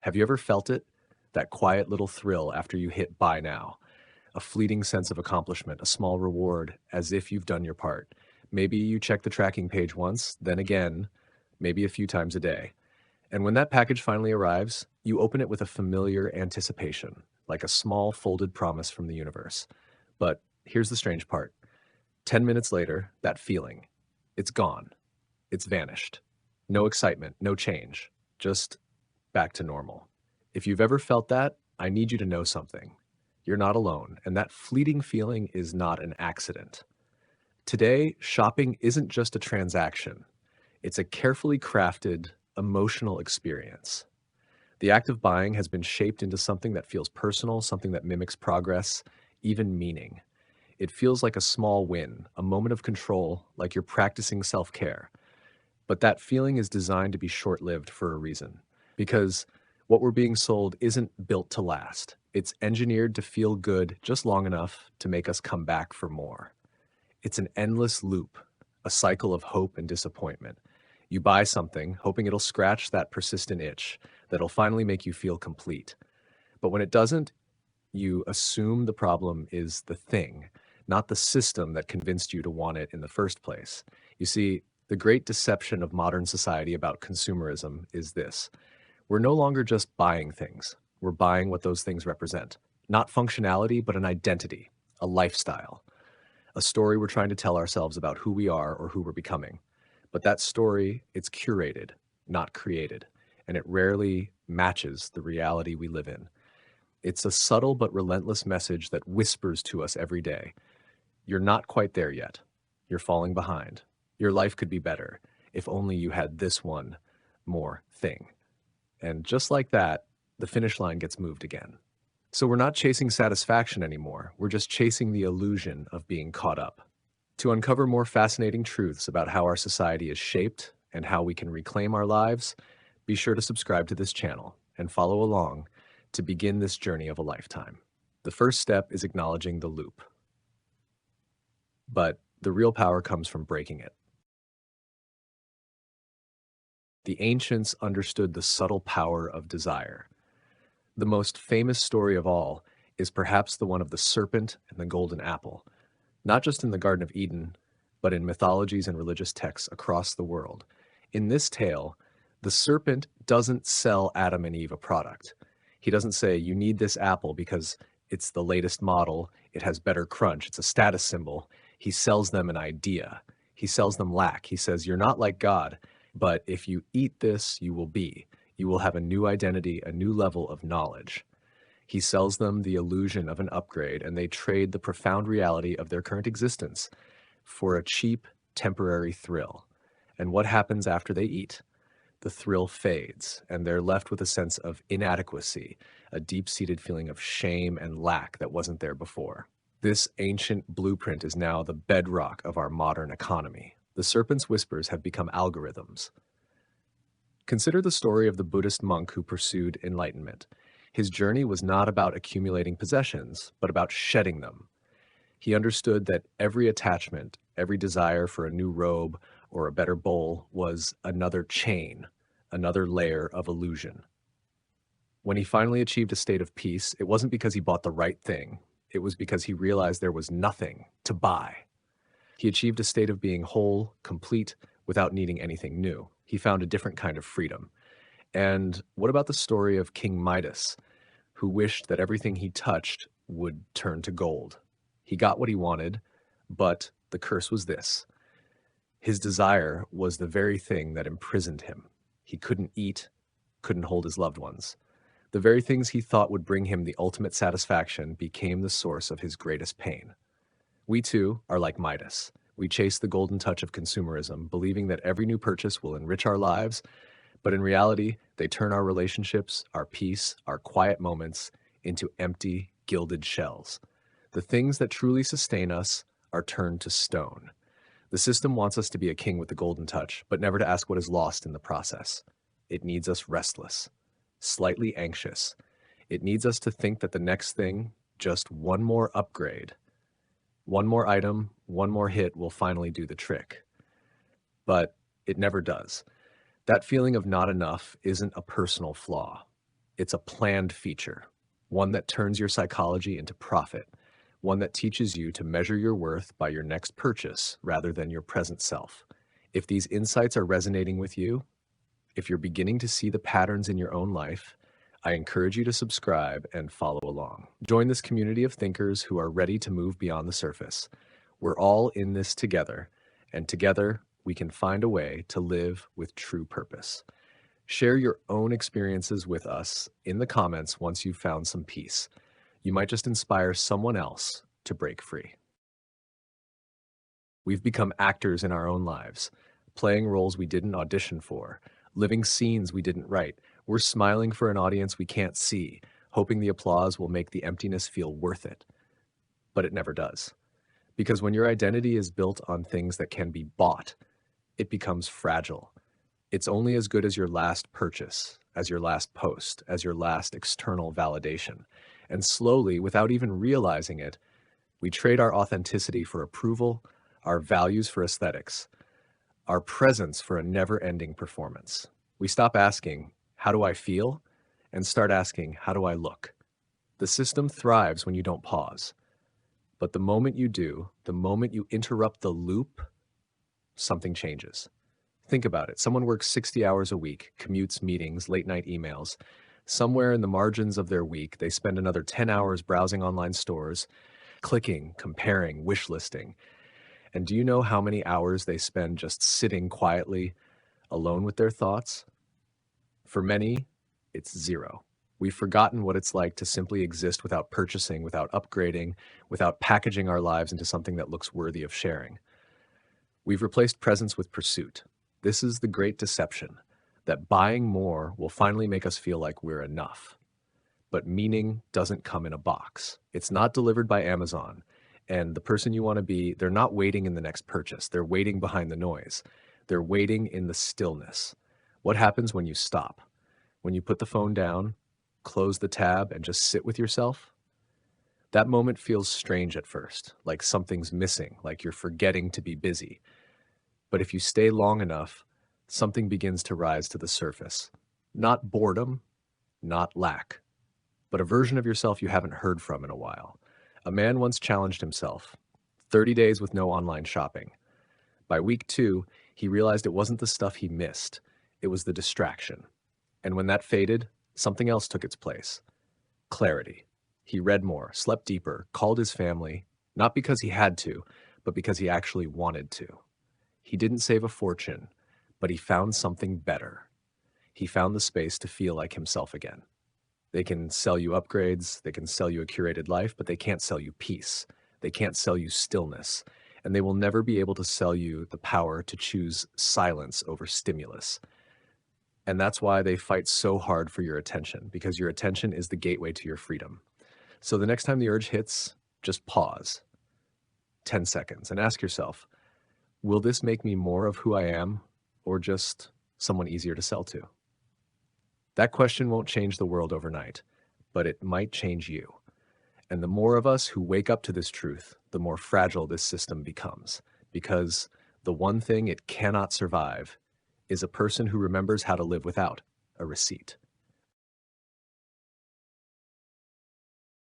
Have you ever felt it? That quiet little thrill after you hit buy now. A fleeting sense of accomplishment, a small reward, as if you've done your part. Maybe you check the tracking page once, then again, maybe a few times a day. And when that package finally arrives, you open it with a familiar anticipation, like a small folded promise from the universe. But here's the strange part. 10 minutes later, that feeling, it's gone. It's vanished. No excitement, no change, just back to normal. If you've ever felt that, I need you to know something. You're not alone, and that fleeting feeling is not an accident. Today, shopping isn't just a transaction. It's a carefully crafted, emotional experience. The act of buying has been shaped into something that feels personal, something that mimics progress, even meaning. It feels like a small win, a moment of control, like you're practicing self-care. But that feeling is designed to be short-lived for a reason. Because what we're being sold isn't built to last. It's engineered to feel good just long enough to make us come back for more. It's an endless loop, a cycle of hope and disappointment. You buy something, hoping it'll scratch that persistent itch, that'll finally make you feel complete. But when it doesn't, you assume the problem is the thing, not the system that convinced you to want it in the first place. You see, the great deception of modern society about consumerism is this. We're no longer just buying things. We're buying what those things represent. Not functionality, but an identity, a lifestyle, a story we're trying to tell ourselves about who we are or who we're becoming. But that story, it's curated, not created, and it rarely matches the reality we live in. It's a subtle but relentless message that whispers to us every day. You're not quite there yet. You're falling behind. Your life could be better if only you had this one more thing. And just like that, the finish line gets moved again. So we're not chasing satisfaction anymore. We're just chasing the illusion of being caught up. To uncover more fascinating truths about how our society is shaped and how we can reclaim our lives, be sure to subscribe to this channel and follow along to begin this journey of a lifetime. The first step is acknowledging the loop. But the real power comes from breaking it. The ancients understood the subtle power of desire. The most famous story of all is perhaps the one of the serpent and the golden apple, not just in the Garden of Eden, but in mythologies and religious texts across the world. In this tale, the serpent doesn't sell Adam and Eve a product. He doesn't say, you need this apple because it's the latest model, it has better crunch, it's a status symbol. He sells them an idea. He sells them lack. He says, you're not like God, but if you eat this, you will be. You will have a new identity, a new level of knowledge. He sells them the illusion of an upgrade, and they trade the profound reality of their current existence for a cheap, temporary thrill. And what happens after they eat? The thrill fades, and they're left with a sense of inadequacy, a deep-seated feeling of shame and lack that wasn't there before. This ancient blueprint is now the bedrock of our modern economy. The serpent's whispers have become algorithms. Consider the story of the Buddhist monk who pursued enlightenment. His journey was not about accumulating possessions, but about shedding them. He understood that every attachment, every desire for a new robe or a better bowl was another chain, another layer of illusion. When he finally achieved a state of peace, it wasn't because he bought the right thing. It was because he realized there was nothing to buy. He achieved a state of being whole, complete, without needing anything new. He found a different kind of freedom. And what about the story of King Midas, who wished that everything he touched would turn to gold? He got what he wanted, but the curse was this. His desire was the very thing that imprisoned him. He couldn't eat, couldn't hold his loved ones. The very things he thought would bring him the ultimate satisfaction became the source of his greatest pain. We too are like Midas. We chase the golden touch of consumerism, believing that every new purchase will enrich our lives, but in reality, they turn our relationships, our peace, our quiet moments into empty, gilded shells. The things that truly sustain us are turned to stone. The system wants us to be a king with the golden touch, but never to ask what is lost in the process. It needs us restless, slightly anxious. It needs us to think that the next thing, just one more upgrade, one more item, one more hit will finally do the trick. But it never does. That feeling of not enough isn't a personal flaw. It's a planned feature, one that turns your psychology into profit, one that teaches you to measure your worth by your next purchase rather than your present self. If these insights are resonating with you, if you're beginning to see the patterns in your own life, I encourage you to subscribe and follow along. Join this community of thinkers who are ready to move beyond the surface. We're all in this together, and together we can find a way to live with true purpose. Share your own experiences with us in the comments once you've found some peace. You might just inspire someone else to break free. We've become actors in our own lives, playing roles we didn't audition for, living scenes we didn't write. We're smiling for an audience we can't see, hoping the applause will make the emptiness feel worth it. But it never does. Because when your identity is built on things that can be bought, it becomes fragile. It's only as good as your last purchase, as your last post, as your last external validation. And slowly, without even realizing it, we trade our authenticity for approval, our values for aesthetics, our presence for a never-ending performance. We stop asking, how do I feel? And start asking, how do I look? The system thrives when you don't pause. But the moment you do, the moment you interrupt the loop, something changes. Think about it. Someone works 60 hours a week, commutes, meetings, late-night emails. Somewhere in the margins of their week, they spend another 10 hours browsing online stores, clicking, comparing, wish listing. And do you know how many hours they spend just sitting quietly, alone with their thoughts? For many, it's zero. We've forgotten what it's like to simply exist without purchasing, without upgrading, without packaging our lives into something that looks worthy of sharing. We've replaced presence with pursuit. This is the great deception, that buying more will finally make us feel like we're enough. But meaning doesn't come in a box. It's not delivered by Amazon. And the person you want to be, they're not waiting in the next purchase. They're waiting behind the noise. They're waiting in the stillness. What happens when you stop? When you put the phone down, close the tab, and just sit with yourself? That moment feels strange at first, like something's missing, like you're forgetting to be busy. But if you stay long enough, something begins to rise to the surface. Not boredom, not lack, but a version of yourself you haven't heard from in a while. A man once challenged himself, 30 days with no online shopping. By week 2, he realized it wasn't the stuff he missed, it was the distraction. And when that faded, something else took its place. Clarity. He read more, slept deeper, called his family, not because he had to, but because he actually wanted to. He didn't save a fortune, but he found something better. He found the space to feel like himself again. They can sell you upgrades, they can sell you a curated life, but they can't sell you peace. They can't sell you stillness. And they will never be able to sell you the power to choose silence over stimulus. And that's why they fight so hard for your attention, because your attention is the gateway to your freedom. So the next time the urge hits, just pause 10 seconds and ask yourself, will this make me more of who I am or just someone easier to sell to? That question won't change the world overnight, but it might change you. And the more of us who wake up to this truth, the more fragile this system becomes, because the one thing it cannot survive is a person who remembers how to live without a receipt.